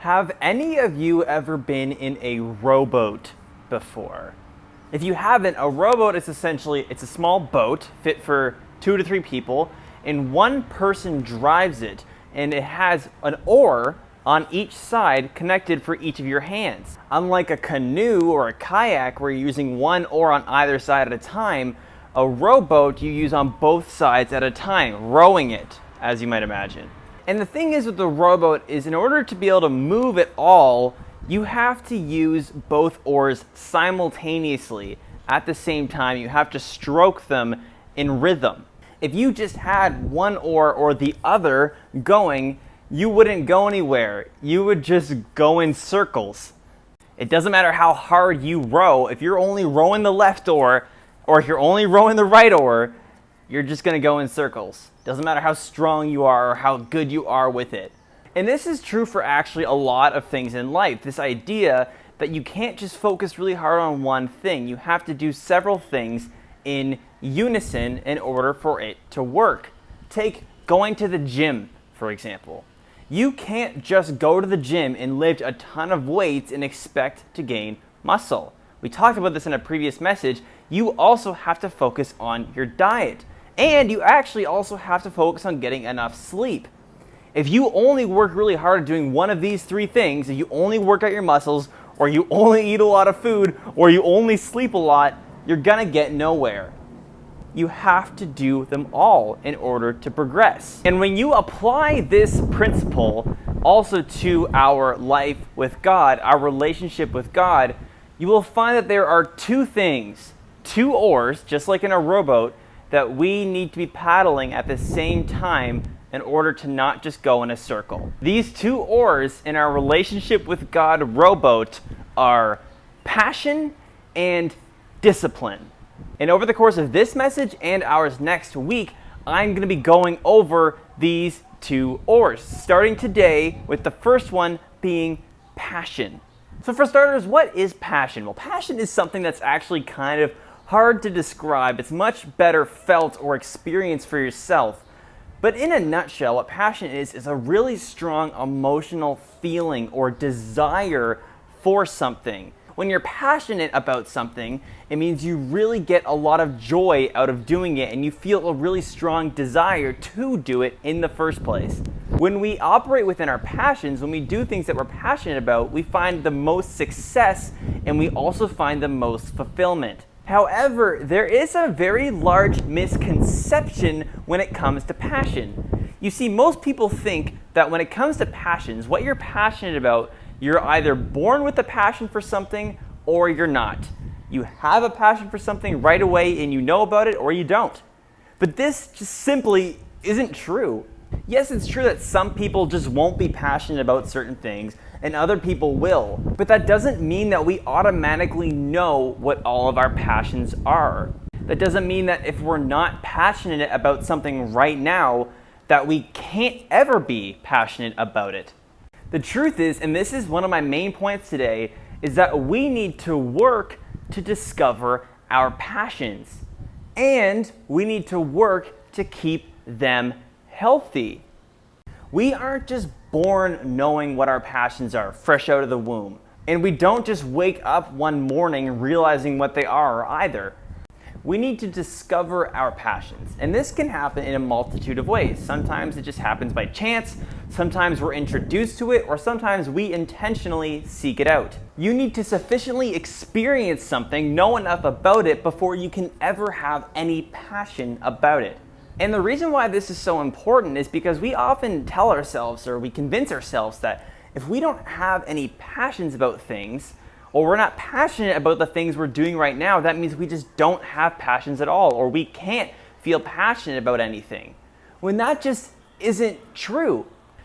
Have any of you ever been in a rowboat before? If you haven't, a rowboat is essentially, it's a small boat fit for 2 to 3 people, and one person drives it, and it has an oar on each side connected for each of your hands. Unlike a canoe or a kayak where you're using one oar on either side at a time, a rowboat you use on both sides at a time, rowing it, as you might imagine. And the thing is with the rowboat is in order to be able to move at all, you have to use both oars simultaneously at the same time. You have to stroke them in rhythm. If you just had one oar or the other going, you wouldn't go anywhere. You would just go in circles. It doesn't matter how hard you row. If you're only rowing the left oar, or if you're only rowing the right oar, you're just gonna go in circles. Doesn't matter how strong you are or how good you are with it. And this is true for actually a lot of things in life. This idea that you can't just focus really hard on one thing. You have to do several things in unison in order for it to work. Take going to the gym, for example. You can't just go to the gym and lift a ton of weights and expect to gain muscle. We talked about this in a previous message. You also have to focus on your diet. And you actually also have to focus on getting enough sleep. If you only work really hard at doing one of these 3 things, if you only work out your muscles, or you only eat a lot of food, or you only sleep a lot, you're gonna get nowhere. You have to do them all in order to progress. And when you apply this principle also to our life with God, our relationship with God, you will find that there are 2 things, 2 oars, just like in a rowboat, that we need to be paddling at the same time in order to not just go in a circle. These 2 oars in our relationship with God rowboat are passion and discipline. And over the course of this message and ours next week, I'm going to be going over these 2 oars, starting today with the first one being passion. So for starters, what is passion? Well, passion is something that's actually kind of hard to describe. It's much better felt or experienced for yourself. But in a nutshell, what passion is a really strong emotional feeling or desire for something. When you're passionate about something, it means you really get a lot of joy out of doing it and you feel a really strong desire to do it in the first place. When we operate within our passions, when we do things that we're passionate about, we find the most success and we also find the most fulfillment. However, there is a very large misconception when it comes to passion. You see, most people think that when it comes to passions, what you're passionate about, you're either born with a passion for something or you're not. You have a passion for something right away and you know about it or you don't. But this just simply isn't true. Yes, it's true that some people just won't be passionate about certain things and other people will, but that doesn't mean that we automatically know what all of our passions are. That doesn't mean that if we're not passionate about something right now, that we can't ever be passionate about it. The truth is, and this is one of my main points today, is that we need to work to discover our passions. And we need to work to keep them healthy. We aren't just born knowing what our passions are, fresh out of the womb. And we don't just wake up one morning realizing what they are either. We need to discover our passions. And this can happen in a multitude of ways. Sometimes it just happens by chance, sometimes we're introduced to it, or sometimes we intentionally seek it out. You need to sufficiently experience something, know enough about it before you can ever have any passion about it. And the reason why this is so important is because we often tell ourselves or we convince ourselves that if we don't have any passions about things, or we're not passionate about the things we're doing right now, that means we just don't have passions at all, or we can't feel passionate about anything. When that just isn't true.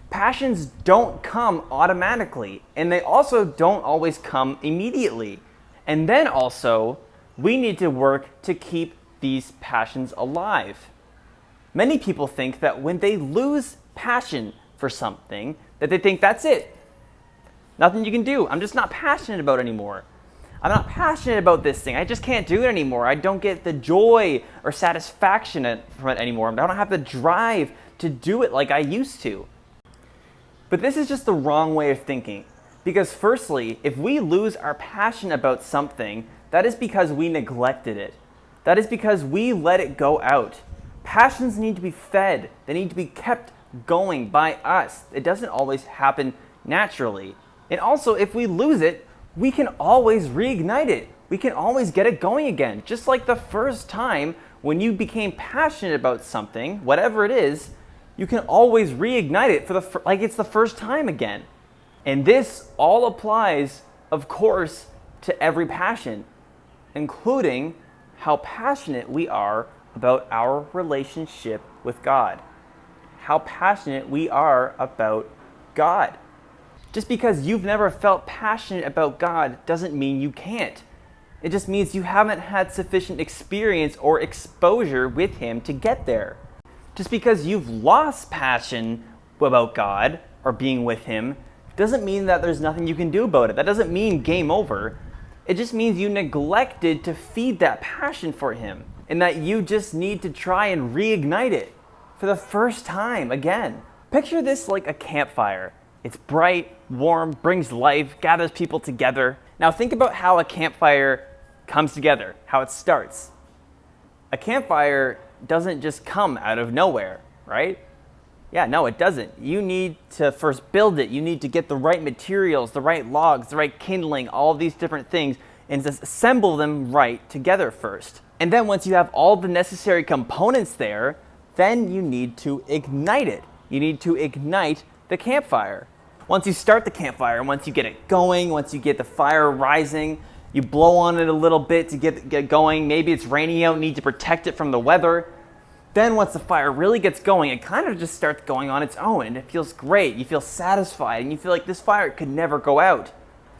Passions don't come automatically, and they also don't always come immediately. And then also, we need to work to keep these passions alive. Many people think that when they lose passion for something, that they think that's it. Nothing you can do. I'm just not passionate about it anymore. I'm not passionate about this thing. I just can't do it anymore. I don't get the joy or satisfaction from it anymore. I don't have the drive to do it like I used to. But this is just the wrong way of thinking. Because firstly, if we lose our passion about something, that is because we neglected it. That is because we let it go out. Passions need to be fed. They need to be kept going by us. It doesn't always happen naturally. And also, if we lose it, we can always reignite it. We can always get it going again. Just like the first time when you became passionate about something, whatever it is, you can always reignite it like it's the first time again. And this all applies, of course, to every passion, including how passionate we are about our relationship with God. How passionate we are about God. Just because you've never felt passionate about God doesn't mean you can't. It just means you haven't had sufficient experience or exposure with Him to get there. Just because you've lost passion about God or being with Him doesn't mean that there's nothing you can do about it. That doesn't mean game over. It just means you neglected to feed that passion for Him, and that you just need to try and reignite it for the first time again. Picture this like a campfire. It's bright, warm, brings life, gathers people together. Now think about how a campfire comes together, how it starts. A campfire doesn't just come out of nowhere, right? Yeah, no, it doesn't. You need to first build it. You need to get the right materials, the right logs, the right kindling, all these different things, and just assemble them right together first. And then once you have all the necessary components there, then you need to ignite it. You need to ignite the campfire. Once you start the campfire, once you get it going, once you get the fire rising, you blow on it a little bit to get going. Maybe it's raining out, need to protect it from the weather. Then once the fire really gets going, it kind of just starts going on its own, and it feels great. You feel satisfied, and you feel like this fire could never go out.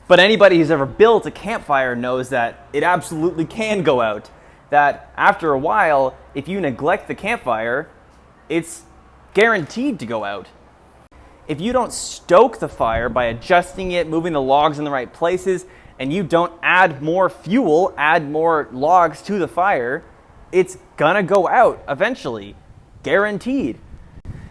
But anybody who's ever built a campfire knows that it absolutely can go out. That after a while, if you neglect the campfire, it's guaranteed to go out. If you don't stoke the fire by adjusting it, moving the logs in the right places, and you don't add more fuel, add more logs to the fire, it's gonna go out eventually, guaranteed.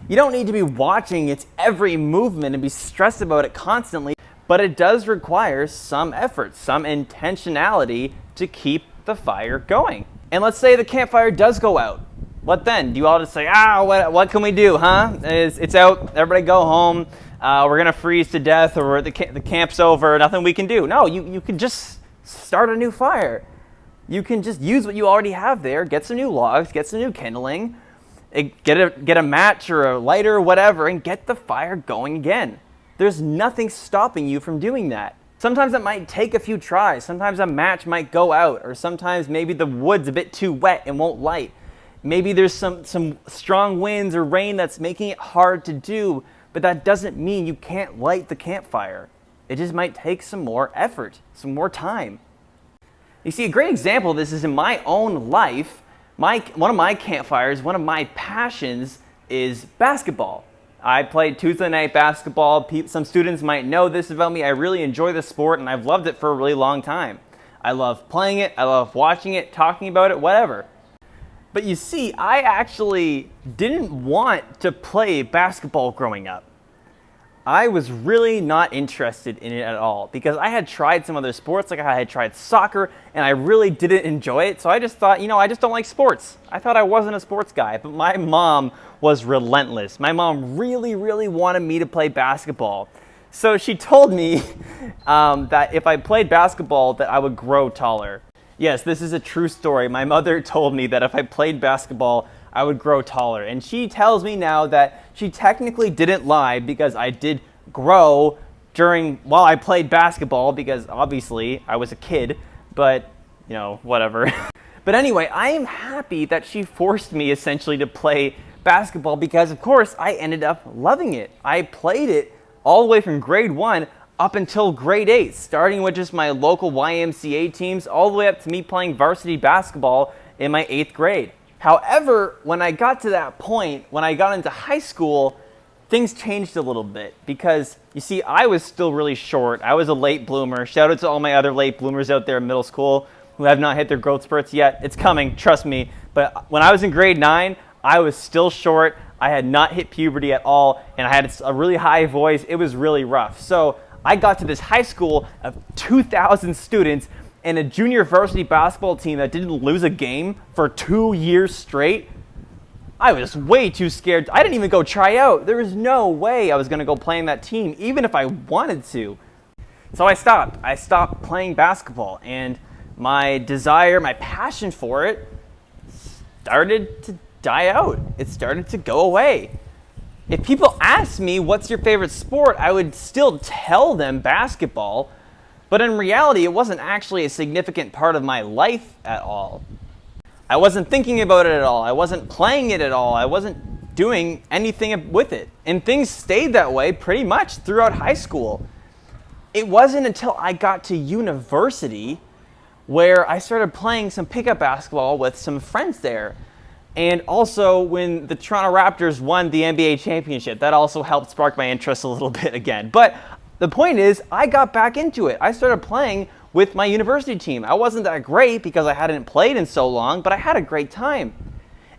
You don't need to be watching its every movement and be stressed about it constantly, but it does require some effort, some intentionality to keep the fire going. And let's say the campfire does go out. What then? Do you all just say, what can we do, huh? It's out, everybody go home, we're gonna freeze to death, or the camp's over, nothing we can do. No, you can just start a new fire. You can just use what you already have there, get some new logs, get some new kindling, get a match or a lighter or whatever, and get the fire going again. There's nothing stopping you from doing that. Sometimes it might take a few tries. Sometimes a match might go out, or sometimes maybe the wood's a bit too wet and won't light. Maybe there's some strong winds or rain that's making it hard to do, but that doesn't mean you can't light the campfire. It just might take some more effort, some more time. You see, a great example of this is in my own life. One of my campfires, one of my passions is basketball. I played Tuesday night basketball. Some students might know this about me. I really enjoy the sport, and I've loved it for a really long time. I love playing it. I love watching it, talking about it, whatever. But you see, I actually didn't want to play basketball growing up. I was really not interested in it at all because I had tried some other sports, like I had tried soccer, and I really didn't enjoy it. So I just thought, I just don't like sports. I thought I wasn't a sports guy, but my mom was relentless. My mom really, really wanted me to play basketball. So she told me that if I played basketball, that I would grow taller. Yes, this is a true story. My mother told me that if I played basketball, I would grow taller. And she tells me now that she technically didn't lie because I did grow while I played basketball because obviously I was a kid, but whatever. But anyway, I am happy that she forced me essentially to play basketball because of course I ended up loving it. I played it all the way from grade 1 up until grade 8, starting with just my local YMCA teams all the way up to me playing varsity basketball in my 8th grade. However, when I got to that point, when I got into high school, things changed a little bit because, you see, I was still really short. I was a late bloomer. Shout out to all my other late bloomers out there in middle school who have not hit their growth spurts yet. It's coming, trust me. But when I was in grade 9, I was still short. I had not hit puberty at all, and I had a really high voice. It was really rough. So I got to this high school of 2,000 students and a junior varsity basketball team that didn't lose a game for 2 years straight. I was way too scared. I didn't even go try out. There was no way I was going to go play in that team, even if I wanted to. So I stopped. I stopped playing basketball, and my desire, my passion for it started to die out. It started to go away. If people asked me, what's your favorite sport, I would still tell them basketball, but in reality, it wasn't actually a significant part of my life at all. I wasn't thinking about it at all. I wasn't playing it at all. I wasn't doing anything with it. And things stayed that way pretty much throughout high school. It wasn't until I got to university where I started playing some pickup basketball with some friends there. And also when the Toronto Raptors won the NBA championship, that also helped spark my interest a little bit again. But the point is, I got back into it. I started playing with my university team. I wasn't that great because I hadn't played in so long, but I had a great time.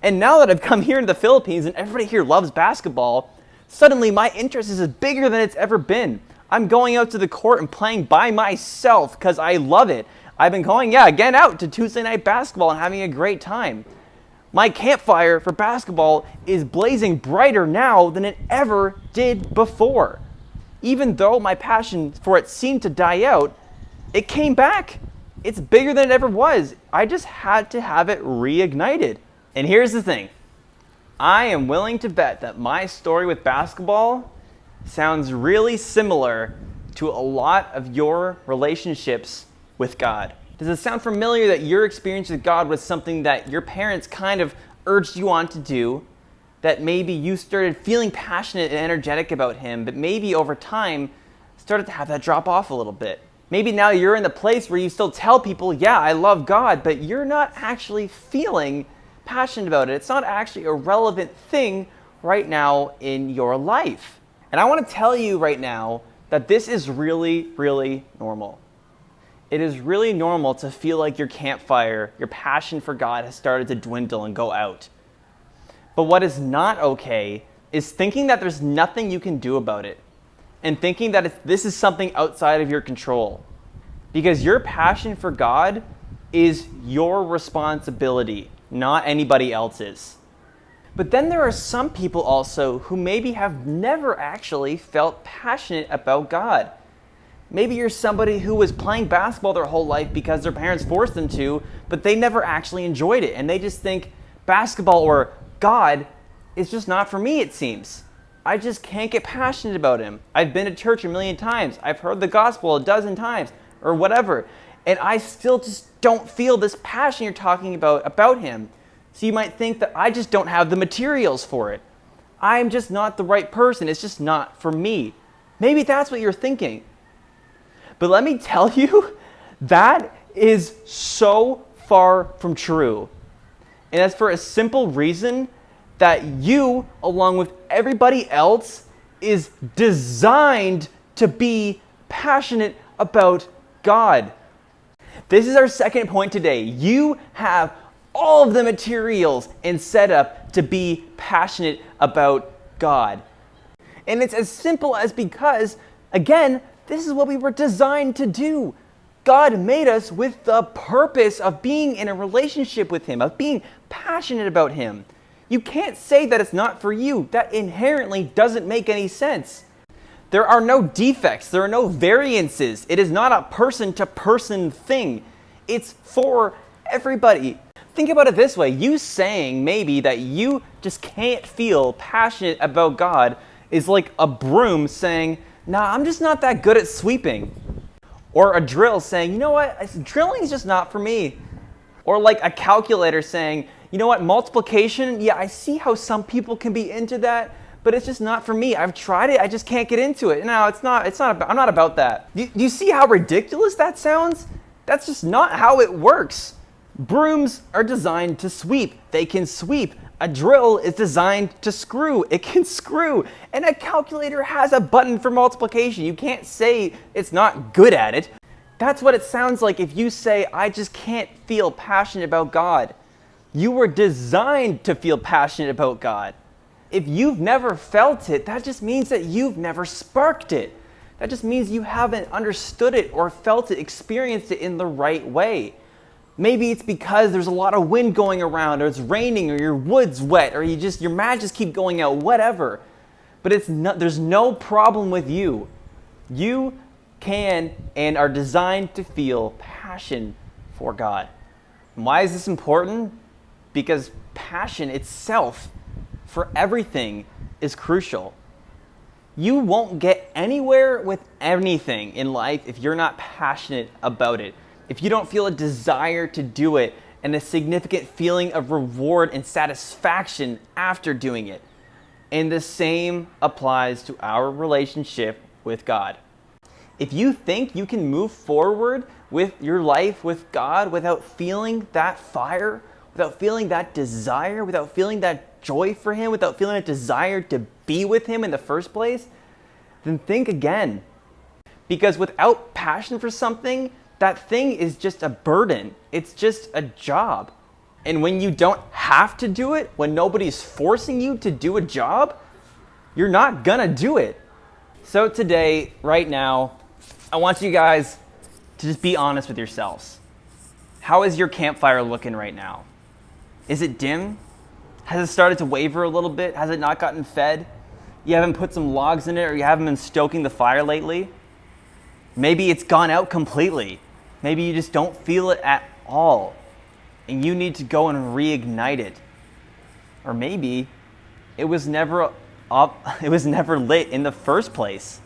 And now that I've come here to the Philippines and everybody here loves basketball, suddenly my interest is bigger than it's ever been. I'm going out to the court and playing by myself because I love it. I've been going, again out to Tuesday night basketball and having a great time. My campfire for basketball is blazing brighter now than it ever did before. Even though my passion for it seemed to die out, it came back. It's bigger than it ever was. I just had to have it reignited. And here's the thing. I am willing to bet that my story with basketball sounds really similar to a lot of your relationships with God. Does it sound familiar that your experience with God was something that your parents kind of urged you on to do, that maybe you started feeling passionate and energetic about Him, but maybe over time started to have that drop off a little bit? Maybe now you're in the place where you still tell people, I love God, but you're not actually feeling passionate about it. It's not actually a relevant thing right now in your life. And I want to tell you right now that this is really, really normal. It is really normal to feel like your campfire, your passion for God has started to dwindle and go out. But what is not okay is thinking that there's nothing you can do about it, and thinking that this is something outside of your control. Because your passion for God is your responsibility, not anybody else's. But then there are some people also who maybe have never actually felt passionate about God. Maybe you're somebody who was playing basketball their whole life because their parents forced them to, but they never actually enjoyed it. And they just think basketball or God is just not for me, it seems. I just can't get passionate about Him. I've been to church a million times. I've heard the gospel a dozen times or whatever. And I still just don't feel this passion you're talking about Him. So you might think that I just don't have the materials for it. I'm just not the right person. It's just not for me. Maybe that's what you're thinking. But let me tell you, that is so far from true. And that's for a simple reason that you, along with everybody else, is designed to be passionate about God. This is our second point today. You have all of the materials and setup to be passionate about God. And it's as simple as because, again, this is what we were designed to do. God made us with the purpose of being in a relationship with Him, of being passionate about Him. You can't say that it's not for you. That inherently doesn't make any sense. There are no defects. There are no variances. It is not a person-to-person thing. It's for everybody. Think about it this way. You saying maybe that you just can't feel passionate about God is like a broom saying, I'm just not that good at sweeping. Or a drill saying, you know what, drilling is just not for me. Or like a calculator saying, you know what, multiplication, I see how some people can be into that, but it's just not for me. I've tried it, I just can't get into it. No, I'm not about that. Do you see how ridiculous that sounds? That's just not how it works. Brooms are designed to sweep. They can sweep. A drill is designed to screw. It can screw. And a calculator has a button for multiplication. You can't say it's not good at it. That's what it sounds like if you say, I just can't feel passionate about God. You were designed to feel passionate about God. If you've never felt it, that just means that you've never sparked it. That just means you haven't understood it or felt it, experienced it in the right way. Maybe it's because there's a lot of wind going around, or it's raining, or your wood's wet, or your matches keep going out, whatever. But there's no problem with you. You can and are designed to feel passion for God. And why is this important? Because passion itself for everything is crucial. You won't get anywhere with anything in life if you're not passionate about it. If you don't feel a desire to do it and a significant feeling of reward and satisfaction after doing it. And the same applies to our relationship with God. If you think you can move forward with your life with God without feeling that fire, without feeling that desire, without feeling that joy for Him, without feeling a desire to be with Him in the first place, then think again. Because without passion for something, that thing is just a burden. It's just a job. And when you don't have to do it, when nobody's forcing you to do a job, you're not gonna do it. So today, right now, I want you guys to just be honest with yourselves. How is your campfire looking right now? Is it dim? Has it started to waver a little bit? Has it not gotten fed? You haven't put some logs in it, or you haven't been stoking the fire lately? Maybe it's gone out completely. Maybe you just don't feel it at all, and you need to go and reignite it. Or maybe it was never lit in the first place.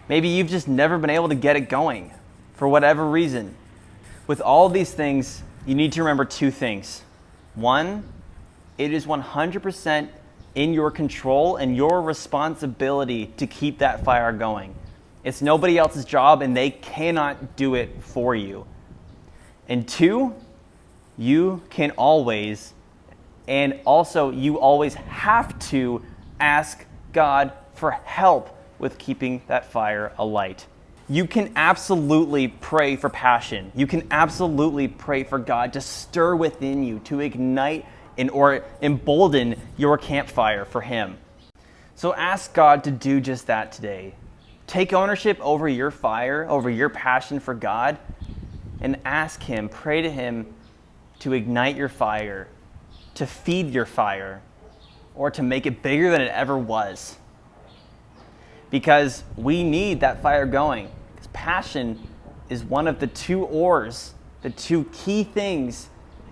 Maybe you've just never been able to get it going for whatever reason. With all of these things, you need to remember two things. One, it is 100% in your control and your responsibility to keep that fire going. It's nobody else's job, and they cannot do it for you. And two, you can always, and also you always have to, ask God for help with keeping that fire alight. You can absolutely pray for passion. You can absolutely pray for God to stir within you, to ignite or embolden your campfire for Him. So ask God to do just that today. Take ownership over your fire, over your passion for God, and ask Him, pray to Him to ignite your fire, to feed your fire, or to make it bigger than it ever was. Because we need that fire going. Because passion is one of the two oars, the two key things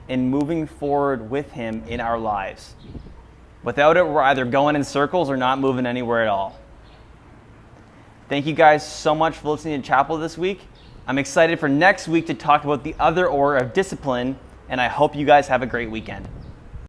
in moving forward with Him in our lives. Without it, we're either going in circles or not moving anywhere at all. Thank you guys so much for listening to Chapel this week. I'm excited for next week to talk about the other oar of discipline, and I hope you guys have a great weekend.